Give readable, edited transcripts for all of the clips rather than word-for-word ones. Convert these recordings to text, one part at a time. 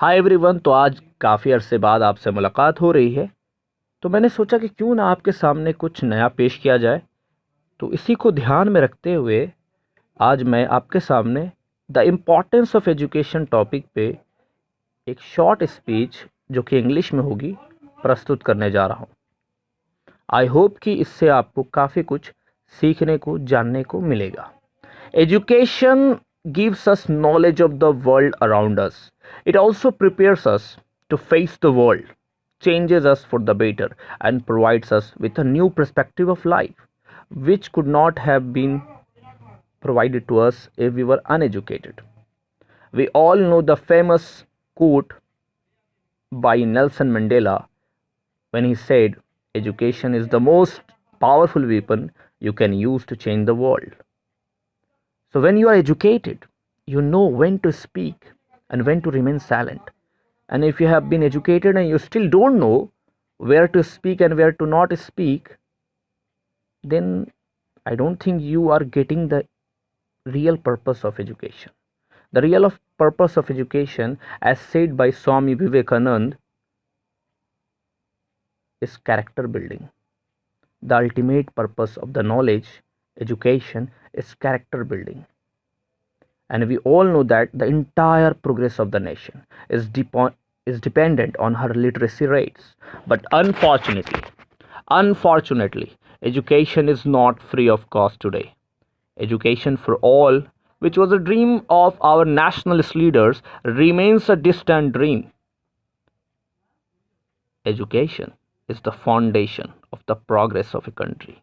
Hi everyone. तो आज काफ़ी अरसे बाद आपसे मुलाकात हो रही है, तो मैंने सोचा कि क्यों ना आपके सामने कुछ नया पेश किया जाए। तो इसी को ध्यान में रखते हुए आज मैं आपके सामने the importance of education topic पे एक शॉर्ट स्पीच जो कि इंग्लिश में होगी प्रस्तुत करने जा रहा हूँ। आई होप कि इससे आपको काफ़ी कुछ सीखने को जानने को मिलेगा। Education gives us knowledge of the world around us. It also prepares us to face the world, changes us for the better, and provides us with a new perspective of life, which could not have been provided to us if we were uneducated. We all know the famous quote by Nelson Mandela when he said, "Education is the most powerful weapon you can use to change the world." So, when you are educated, you know when to speak and when to remain silent. And if you have been educated and you still don't know where to speak and where to not speak, then I don't think you are getting the real purpose of education. The purpose of education, as said by Swami Vivekanand, is character building. The ultimate purpose of the knowledge, education, is character building. And we all know that the entire progress of the nation is dependent on her literacy rates. But unfortunately, education is not free of cost today. Education for all, which was a dream of our nationalist leaders, remains a distant dream. Education is the foundation of the progress of a country.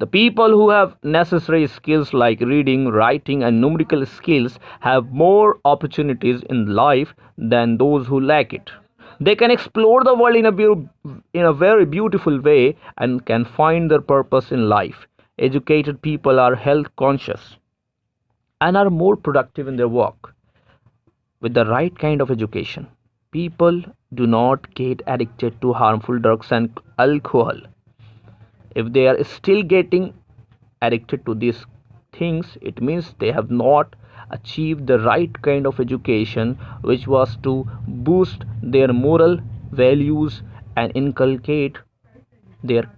The people who have necessary skills like reading, writing, and numerical skills have more opportunities in life than those who lack it. They can explore the world in a very beautiful way and can find their purpose in life. Educated people are health conscious and are more productive in their work. With the right kind of education, people do not get addicted to harmful drugs and alcohol. If they are still getting addicted to these things, it means they have not achieved the right kind of education, which was to boost their moral values and inculcate their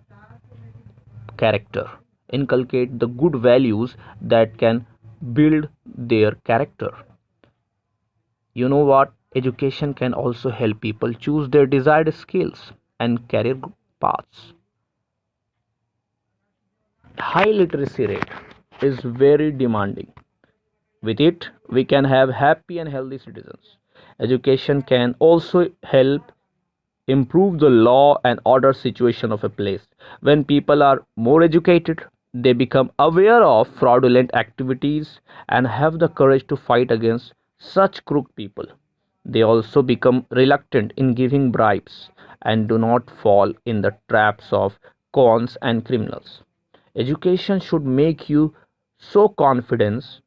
character, inculcate the good values that can build their character. You know what? Education can also help people choose their desired skills and career paths. High literacy rate is very demanding. With it, we can have happy and healthy citizens. Education can also help improve the law and order situation of a place. When people are more educated, they become aware of fraudulent activities and have the courage to fight against such crooked people. They also become reluctant in giving bribes and do not fall in the traps of cons and criminals. Education should make you so confident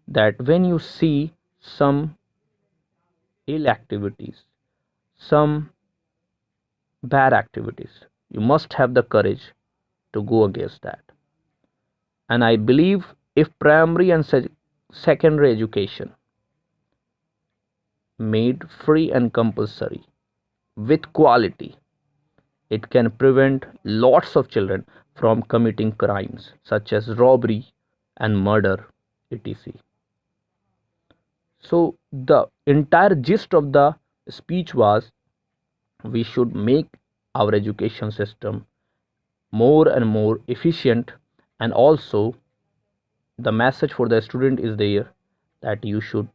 that when you see some ill activities, some bad activities, you must have the courage to go against that. And I believe if primary and secondary education made free and compulsory with quality, it can prevent lots of children from committing crimes such as robbery and murder, etc. So, the entire gist of the speech was we should make our education system more and more efficient, and also the message for the student is there that you should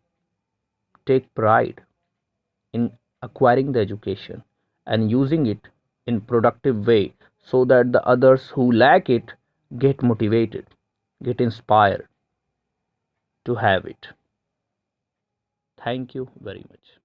take pride in acquiring the education and using it in productive way so that the others who lack it get motivated, get inspired to have it. Thank you very much.